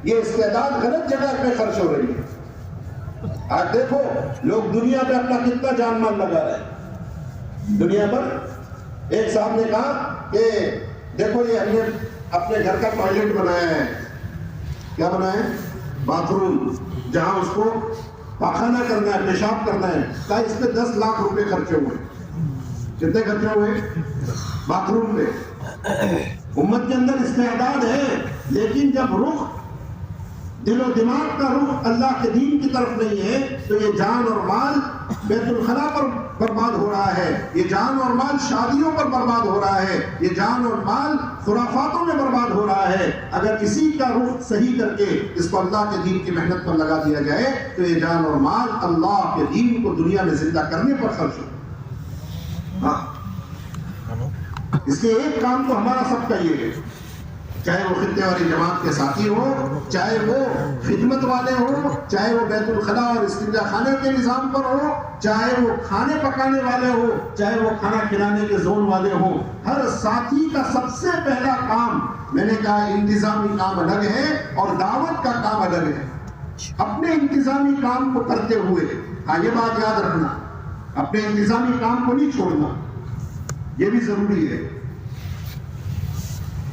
یہ استعداد غلط جگہ پہ خرچ ہو رہی ہے۔ آج دیکھو لوگ دنیا پہ اپنا کتنا جان مال لگا رہے ہیں دنیا پر۔ ایک صاحب نے کہا کہ دیکھو یہ ہم نے اپنے گھر کا ٹوائلٹ بنایا ہے، کیا بنایا ہے؟ باتھ روم، جہاں اس کو پاخانہ کرنا ہے، پیشاب کرنا ہے، کہا اس پہ 10 لاکھ روپے خرچے ہوئے۔ کتنے خرچے ہوئے؟ باتھ روم پہ۔ امت کے اندر استعداد ہے، لیکن جب رخ دل و دماغ کا رخ اللہ کے دین کی طرف نہیں ہے تو یہ جان اور مال بیت الخلا پر برباد ہو رہا ہے، یہ جان اور مال شادیوں پر برباد ہو رہا ہے، یہ جان اور مال خرافاتوں میں برباد ہو رہا ہے۔ اگر اسی کا رخ صحیح کر کے اس کو اللہ کے دین کی محنت پر لگا دیا جائے تو یہ جان اور مال اللہ کے دین کو دنیا میں زندہ کرنے پر خرچ ہو۔ ہاں، اس کے ایک کام تو ہمارا سب کا یہ ہے، چاہے وہ خطے والی جماعت کے ساتھی ہو، چاہے وہ خدمت والے ہو، چاہے وہ بیت الخلا اور استنجا خانے کے نظام پر ہو، چاہے وہ کھانے پکانے والے ہو، چاہے وہ کھانا کھلانے کے زون والے ہوں، ہر ساتھی کا سب سے پہلا کام، میں نے کہا انتظامی کام الگ ہے اور دعوت کا کام الگ ہے۔ اپنے انتظامی کام کو کرتے ہوئے، ہاں یہ بات یاد رکھنا، اپنے انتظامی کام کو نہیں چھوڑنا، یہ بھی ضروری ہے۔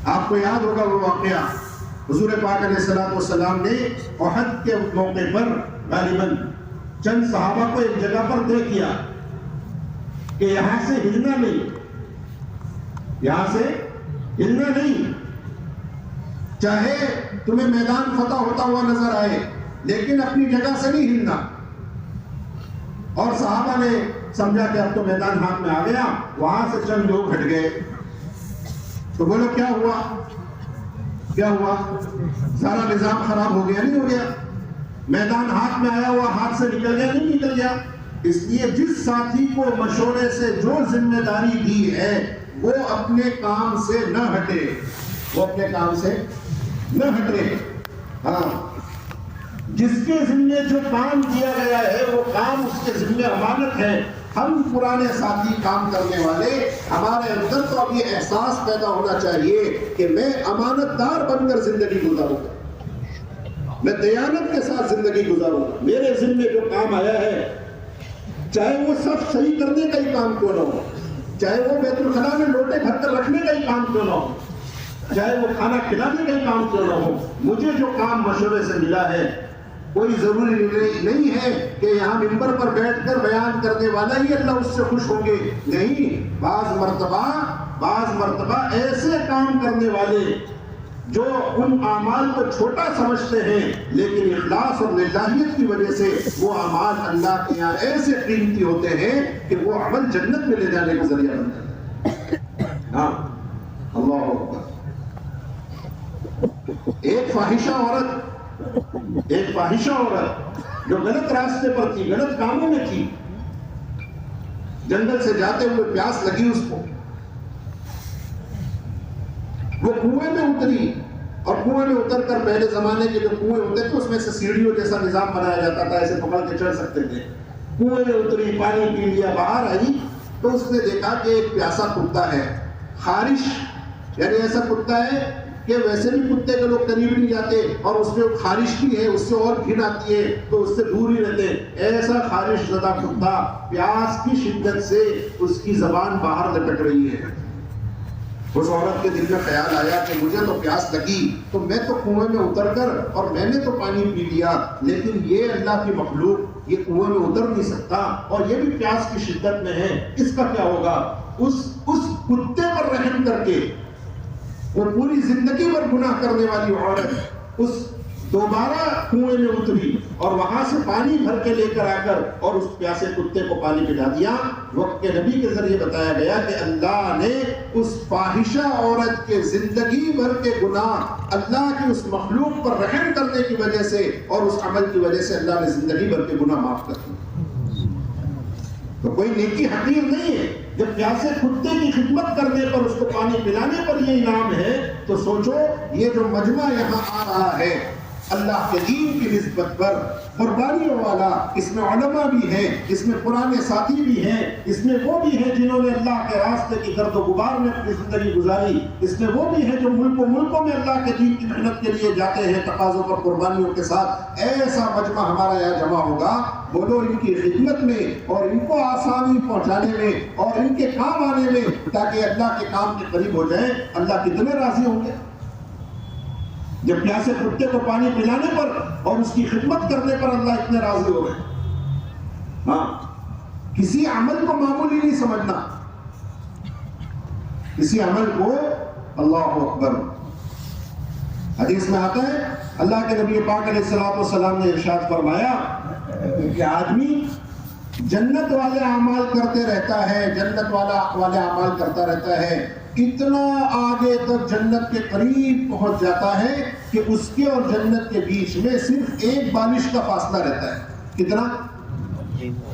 آپ کو یاد ہوگا وہ واقعہ، حضور پاک علیہ الصلوۃ والسلام نے احد کے موقع پر غالباً چند صحابہ کو ایک جگہ پر طے کیا کہ یہاں سے ہلنا نہیں، یہاں سے ہلنا نہیں، چاہے تمہیں میدان فتح ہوتا ہوا نظر آئے لیکن اپنی جگہ سے نہیں ہلنا۔ اور صحابہ نے سمجھا کہ اب تو میدان ہاتھ میں آ گیا، وہاں سے چند لوگ ہٹ گئے تو بولو کیا ہوا؟ کیا ہوا؟ سارا نظام خراب ہو گیا نہیں ہو گیا؟ میدان ہاتھ میں آیا ہوا ہاتھ سے نکل گیا نہیں نکل گیا؟ اس لیے جس ساتھی کو مشورے سے جو ذمہ داری دی ہے وہ اپنے کام سے نہ ہٹے، وہ اپنے کام سے نہ ہٹے۔ ہاں، جس کے ذمے جو کام دیا گیا ہے وہ کام اس کے ذمے امانت ہے۔ ہم پرانے ساتھی کام کرنے والے، ہمارے اندر تو اب یہ احساس پیدا ہونا چاہیے کہ میں امانت دار بن کر زندگی گزاروں گا، میں دیانت کے ساتھ زندگی گزاروں گا۔ میرے ذمے جو کام آیا ہے، چاہے وہ صف صحیح کرنے کا ہی کام کیوں نہ ہو، چاہے وہ بیت الخلا میں لوٹے بھر کر رکھنے کا ہی کام کیوں نہ ہو، چاہے وہ کھانا کھلانے کا ہی کام کیوں نہ ہو، مجھے جو کام مشورے سے ملا ہے، کوئی ضروری نہیں ہے کہ یہاں ممبر پر بیٹھ کر بیان کرنے والا ہی اللہ اس سے خوش ہوں گے، نہیں، بعض مرتبہ ایسے کام کرنے والے جو ان اعمال کو چھوٹا سمجھتے ہیں لیکن اخلاص اور للہیت کی وجہ سے وہ اعمال اللہ کے یہاں ایسے قیمتی ہوتے ہیں کہ وہ عمل جنت میں لے جانے کا ذریعہ بن جاتا ہے۔ ہاں، اللہ اکبر۔ ایک فاحشہ عورت جو غلط راستے پر تھی، غلط کاموں میں تھی، جنگل سے جاتے ہوئے پیاس لگی اس کو، وہ کنویں میں اتری اور کنویں میں اتر کر، پہلے زمانے کے جو کنویں ہوتے تھے اس میں سے سیڑھیوں جیسا نظام بنایا جاتا تھا، ایسے پکڑ کے چڑھ سکتے تھے، کنویں میں اتری، پانی پی لیا، باہر آئی تو اس نے دیکھا کہ ایک پیاسا کتا ہے، خارش یعنی ایسا کتا ہے کہ ویسے بھی کتے کے لوگ قریب نہیں جاتے اور اس میں خارش بھی ہے، اس سے اور گھن آتی ہے تو اس سے دور ہی رہتے ہیں، ایسا خارش زدہ کتا پیاس کی شدت سے اس کی زبان باہر لٹک رہی ہے۔ اس عورت کے دل میں خیال آیا کہ مجھے تو پیاس لگی تو میں تو کنویں میں اتر کر اور میں نے تو پانی پی لیا، لیکن یہ اللہ کی مخلوق یہ کنویں میں اتر نہیں سکتا اور یہ بھی پیاس کی شدت میں ہے، اس کا کیا ہوگا؟ اس کتے پر رحم کر کے وہ پوری زندگی پر گناہ کرنے والی عورت اس دوبارہ کنویں میں اتری اور وہاں سے پانی بھر کے لے کر آ کر اور اس پیاسے کتے کو پانی پلا دیا۔ وقت کے نبی کے ذریعے بتایا گیا کہ اللہ نے اس فاحشہ عورت کے زندگی بھر کے گناہ اللہ کی اس مخلوق پر رحم کرنے کی وجہ سے اور اس عمل کی وجہ سے اللہ نے زندگی بھر کے گناہ معاف کر دیے۔ تو کوئی نیکی حقیر نہیں ہے، جب پیاسے کتے کی خدمت کرنے پر اس کو پانی پلانے پر یہ انعام ہے تو سوچو یہ جو مجمع یہاں آ رہا ہے اللہ کے دین کی نسبت پر قربانیوں والا، اس میں علماء بھی ہیں، اس میں پرانے ساتھی بھی ہیں، اس میں وہ بھی ہیں جنہوں نے اللہ کے راستے کی گرد و غبار میں اپنی زندگی گزاری، اس میں وہ بھی ہیں جو ملکوں میں اللہ کے دین کی محنت کے لیے جاتے ہیں تقاضوں پر قربانیوں کے ساتھ۔ ایسا مجمع ہمارا یہاں جمع ہوگا، بولو ان کی خدمت میں اور ان کو آسانی پہنچانے میں اور ان کے کام آنے میں تاکہ اللہ کے کام کے قریب ہو جائیں، اللہ کتنے راضی ہوں گے؟ جب پیاسے کتے کو پانی پلانے پر اور اس کی خدمت کرنے پر اللہ اتنے راضی ہو گئے۔ ہاں، کسی عمل کو معمولی نہیں سمجھنا، کسی عمل کو اللہ اکبر۔ حدیث میں آتا ہے اللہ کے نبی پاک علیہ السلام نے ارشاد فرمایا کہ آدمی جنت والے اعمال کرتے رہتا ہے، جنت والے اعمال کرتا رہتا ہے، اتنا آگے تک جنت کے قریب پہنچ جاتا ہے کہ اس کے اور جنت کے بیچ میں صرف ایک بالش کا فاصلہ رہتا ہے۔ کتنا؟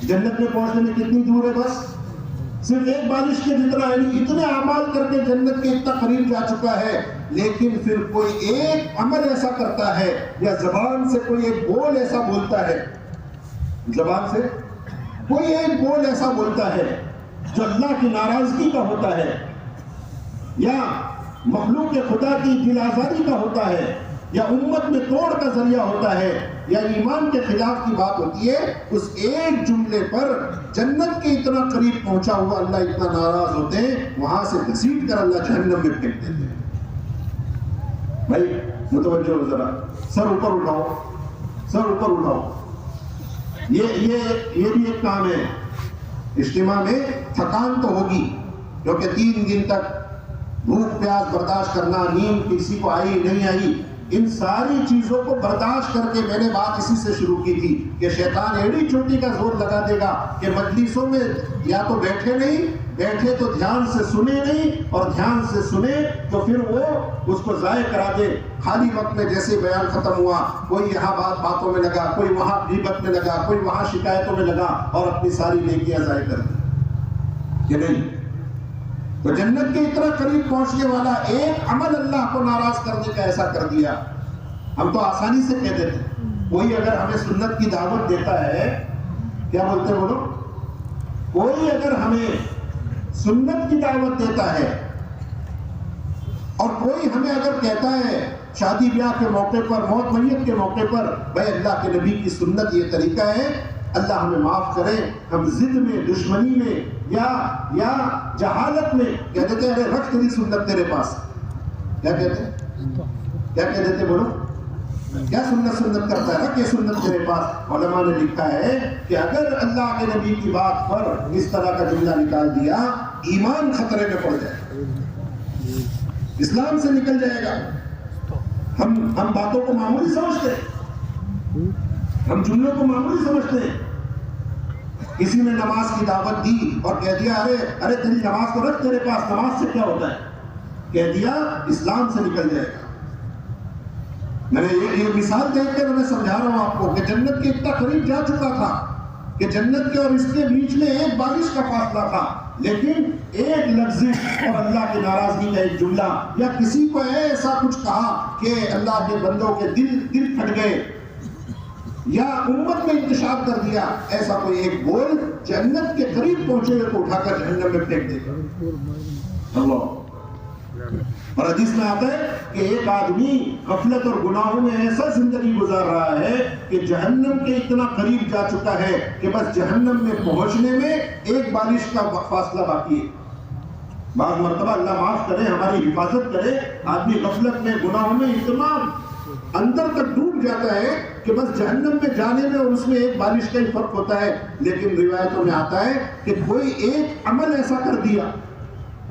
جنت میں پہنچنے میں کتنی دور ہے؟ بس صرف ایک بالش کے جتنا، یعنی اتنے اعمال کر کے جنت کے اتنا قریب جا چکا ہے، لیکن پھر کوئی ایک عمل ایسا کرتا ہے یا زبان سے کوئی ایک بول ایسا بولتا ہے، زبان سے کوئی ایک بول ایسا بولتا ہے جو اللہ کی ناراضگی کا ہوتا ہے یا مخلوق خدا کی دل آزاری کا ہوتا ہے یا امت میں توڑ کا ذریعہ ہوتا ہے یا ایمان کے خلاف کی بات ہوتی ہے، اس ایک جملے پر جنت کے اتنا قریب پہنچا ہوا اللہ اتنا ناراض ہوتے ہیں، وہاں سے گھسیٹ کر اللہ جہنم میں پھینک دیتے ہیں۔ بھائی متوجہ ہو ذرا، سر اوپر اٹھاؤ، سر اوپر اٹھاؤ۔ یہ بھی ایک کام ہے، اجتماع میں تھکان تو ہوگی کیونکہ 3 دن تک بھوک پیاس برداشت کرنا، نیند کسی کو آئی نہیں آئی، ان ساری چیزوں کو برداشت کر کے میں نے بات اسی سے شروع کی تھی کہ شیطان ایڑی چوٹی کا زور لگا دے گا کہ مجلسوں میں یا تو بیٹھے تو دھیان سے سنے نہیں، اور دھیان سے سنے تو پھر وہ اس کو ضائع کرا دے۔ خالی وقت میں جیسے بیان ختم ہوا کوئی یہاں باتوں میں لگا، کوئی وہاں غیبت میں لگا، کوئی وہاں شکایتوں میں لگا اور اپنی ساری نیکیاں ضائع کر دی کہ نہیں؟ تو جنت کے اتنا قریب پہنچنے والا ایک عمل اللہ کو ناراض کرنے کا ایسا کر دیا۔ ہم تو آسانی سے کہہ دیتے، کوئی اگر ہمیں سنت کی دعوت دیتا ہے، کیا بولتے بولو، کوئی اگر ہمیں سنت کی دعوت دیتا ہے اور کوئی ہمیں اگر کہتا ہے شادی بیاہ کے موقع پر، موت میت کے موقع پر، بھائی اللہ کے نبی کی سنت یہ طریقہ ہے، اللہ ہمیں معاف کرے، ہم ضد میں، دشمنی میں یا جہالت میں کہہ دیتے ہیں رکھ تیری سنت تیرے پاس، کیا کہتے ہیں؟ کیا کہہ دیتے بولو؟ کیا سنت کرتا ہے؟ رکھ یہ سنت تیرے پاس۔ علماء نے لکھا ہے کہ اگر اللہ کے نبی کی بات پر اس طرح کا جملہ نکال دیا، ایمان خطرے میں پڑ جائے، اسلام سے نکل جائے گا۔ ہم باتوں کو معمولی سمجھتے ہیں، ہم جملوں کو معمولی سمجھتے ہیں۔ کسی نے نماز کی دعوت دی اور کہہ دیا ارے تیری نماز کو رکھ تیرے پاس، نماز سے کیا ہوتا ہے؟ کہہ دیا اسلام سے نکل جائے گا۔ میں نے یہ مثال دیکھ کر میں سمجھا رہا ہوں آپ کو کہ جنت کے اتنا قریب جا چکا تھا کہ جنت کے اور اس کے بیچ میں ایک بارش کا فاصلہ تھا، لیکن ایک لفظ اور اللہ کی ناراضگی کا ایک جملہ یا کسی کو ایسا کچھ کہا کہ اللہ کے بندوں کے دل پھٹ گئے یا امت میں انتشار کر دیا، ایسا کوئی ایک بول جنت کے قریب پہنچے ہوئے کو اٹھا کر جہنم میں پھینک دے گا۔ اللہ اور حدیث میں آتا ہے کہ ایک آدمی غفلت اور گناہوں میں ایسا زندگی گزار رہا ہے کہ جہنم کے اتنا قریب جا چکا ہے کہ بس جہنم میں پہنچنے میں ایک بالش کا فاصلہ باقی ہے. بعض مرتبہ اللہ معاف کرے، ہماری حفاظت کرے، آدمی غفلت میں گناہوں میں اتنا اندر تک ڈوب جاتا ہے کہ بس جہنم میں جانے میں اور اس میں ایک بالش کا ہی فرق ہوتا ہے. لیکن روایتوں میں آتا ہے کہ کوئی ایک عمل ایسا کر دیا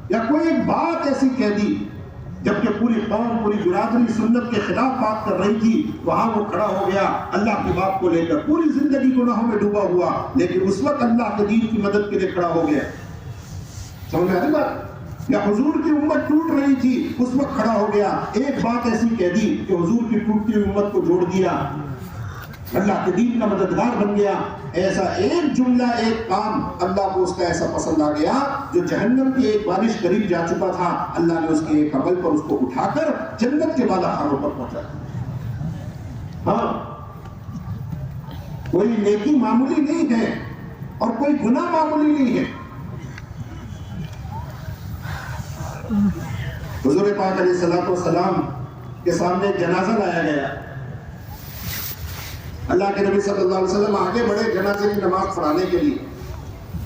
یا کوئی ایک بات ایسی کہہ دی، جبکہ پوری قوم، پوری برادری سنت کے خلاف بات کر رہی تھی، وہاں وہ کھڑا ہو گیا اللہ کی بات کو لے کر. پوری زندگی گناہوں میں ڈوبا ہوا، لیکن اس وقت اللہ کے دین کی مدد کے لیے کھڑا ہو گیا. سمجھ میں آ رہی بات؟ یا حضور کی امت ٹوٹ رہی تھی، اس وقت کھڑا ہو گیا، ایک بات ایسی کہہ دی کہ حضور کی ٹوٹتی ہوئی امت کو جوڑ دیا، اللہ کے دین کا مددگار بن گیا. ایسا ایک جملہ، ایک کام اللہ کو اس کا ایسا پسند آ گیا جو جہنم کی ایک بالش قریب جا چکا تھا، اللہ نے اس کے ایک عمل پر اس کو اٹھا کر جنت کے بالا خانوں پر پہنچا. ہاں، کوئی نیکی معمولی نہیں ہے اور کوئی گناہ معمولی نہیں ہے. حضور پاک علیہ الصلوۃ والسلام کے سامنے جنازہ لایا گیا. اللہ کے نبی صلی اللہ علیہ وسلم آگے بڑھے جنازے کی نماز پڑھانے کے لیے.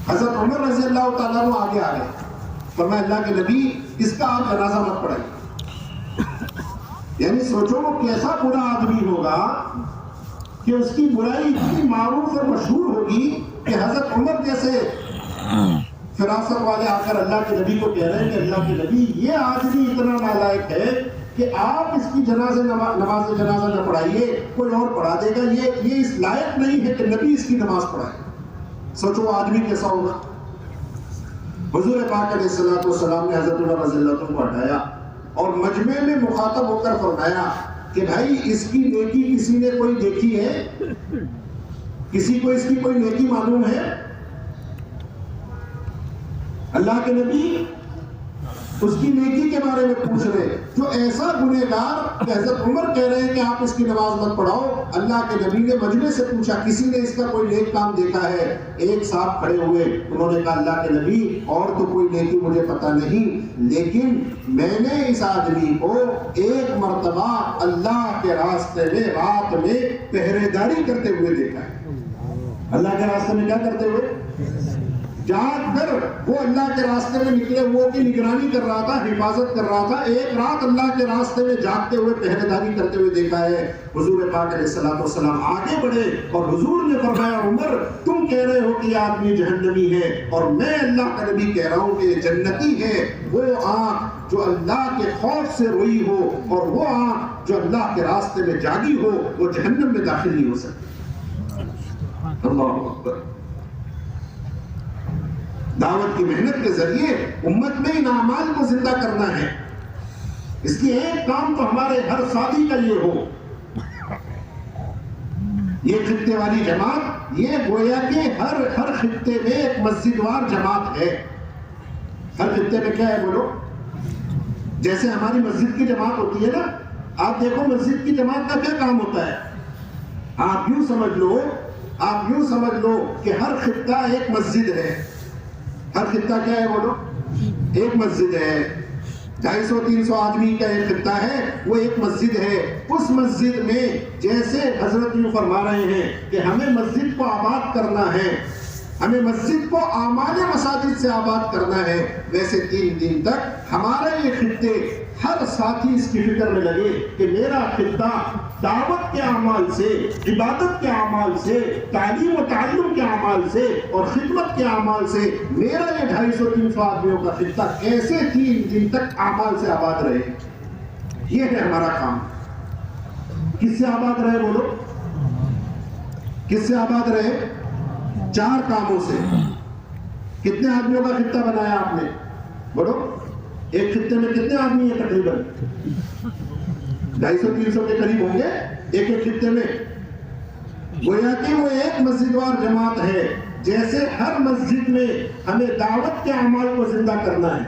حضرت عمر رضی اللہ تعالیٰ عنہ آگے آ گئے. فرمایا اللہ کے نبی، اس کا آپ جنازہ مت پڑھائیے. یعنی سوچو وہ کیسا برا آدمی ہوگا کہ اس کی برائی اتنی معروف اور مشہور ہوگی کہ حضرت عمر جیسے فراست والے آ کر اللہ کے نبی کو کہہ رہے ہیں کہ اللہ کے نبی، یہ آدمی اتنا نالائق ہے کہ آپ اس کی نماز جنازہ نہ پڑھائیے، کوئی اور پڑھا دے گا، یہ اس لائق نہیں ہے کہ نبی اس کی نماز پڑھائے. سوچو آدمی کیسا ہوگا. حضور پاک علیہ الصلوۃ والسلام نے حضرت عمر رضی اللہ عنہ کو ہٹایا اور مجمع میں مخاطب ہو کر فرمایا کہ بھائی، اس کی نیکی کسی نے کوئی دیکھی ہے؟ کسی کو اس کی کوئی نیکی معلوم ہے؟ اللہ کے نبی اس کی نیکی کے بارے میں پوچھ رہے، جو ایسا گنہگار کہ حضرت عمر کہہ رہے ہیں کہ آپ اس کی نماز مت پڑھاؤ. اللہ کے نبی نے مجمع سے پوچھا، کسی نے اس کا کوئی نیک کام دیکھا ہے؟ ایک صاحب کھڑے ہوئے، انہوں نے کہا اللہ کے نبی، اور تو کوئی نیکی مجھے پتہ نہیں، لیکن میں نے اس آدمی کو ایک مرتبہ اللہ کے راستے میں رات میں پہرے داری کرتے ہوئے دیکھا ہے. اللہ کے راستے میں کیا کرتے ہوئے؟ جاگ کر وہ اللہ کے راستے میں نکلے، وہ کی نگرانی کر رہا تھا، حفاظت کر رہا تھا. ایک رات اللہ کے راستے میں جاگتے ہوئے پہرے داری کرتے ہوئے دیکھا ہے. حضور پاک علیہ الصلوۃ والسلام آگے بڑھے اور حضور نے فرمایا، عمر، تم کہہ رہے ہو کہ یہ آدمی جہنمی ہے، اور میں اللہ کا نبی کہہ رہا ہوں کہ یہ جنتی ہے. وہ آنکھ جو اللہ کے خوف سے روئی ہو اور وہ آنکھ جو اللہ کے راستے میں جاگی ہو، وہ جہنم میں داخل نہیں ہو سکتی. اللہ اکبر. دعوت کی محنت کے ذریعے امت میں ان اعمال کو زندہ کرنا ہے. اس لیے ایک کام تو ہمارے ہر ساتھی کا یہ ہو. یہ خطے والی جماعت، یہ گویا کہ ہر خطے میں ایک مسجد وار جماعت ہے. ہر خطے میں کیا ہے بولو؟ جیسے ہماری مسجد کی جماعت ہوتی ہے نا، آپ دیکھو مسجد کی جماعت کا کیا کام ہوتا ہے. آپ یوں سمجھ لو کہ ہر خطہ ایک مسجد ہے. ہر خطہ کیا ہے بولو؟ ایک مسجد ہے. 250-300 آدمی کا ایک خطہ ہے، وہ ایک مسجد ہے. اس مسجد میں جیسے حضرت یوں فرما رہے ہیں کہ ہمیں مسجد کو آباد کرنا ہے، ہمیں مسجد کو اعمال مساجد سے آباد کرنا ہے، ویسے 3 دن تک ہمارے یہ خطے، ہر ساتھی اس کی فکر میں لگے کہ میرا خطہ دعوت کے اعمال سے، عبادت کے اعمال سے، تعلیم و تعلم کے اعمال سے اور خدمت کے اعمال سے، میرا یہ 250-300 آدمیوں کا خطہ کیسے 3 دن تک اعمال سے آباد رہے. یہ ہے ہمارا کام. کس سے آباد رہے بولو؟ کس سے آباد رہے؟ 4 کاموں سے. کتنے آدمیوں کا خطہ بنایا آپ نے بولو؟ ایک خطے میں کتنے آدمی ہیں تقریباً؟ 250-300 کے قریب ہوں گے ایک خطے میں. گویا کہ وہ ایک مسجد وار جماعت ہے. جیسے ہر مسجد میں ہمیں دعوت کے اعمال کو زندہ کرنا ہے،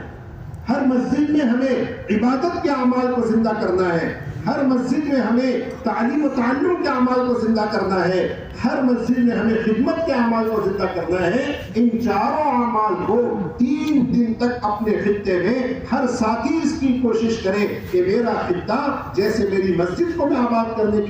ہر مسجد میں ہمیں عبادت کے اعمال کو زندہ کرنا ہے، ہر مسجد میں ہمیں تعلیم و تعلم کے اعمال کو زندہ کرنا ہے، ہر مسجد میں ہمیں خدمت کے اعمال کو زندہ کرنا ہے۔ ان چاروں اعمال کو 3 دن تک اپنے خطے میں ہر ساتھی اس کی کوشش کرے کہ میرا خطہ جیسے میری مسجد کو میں آباد کرنے کی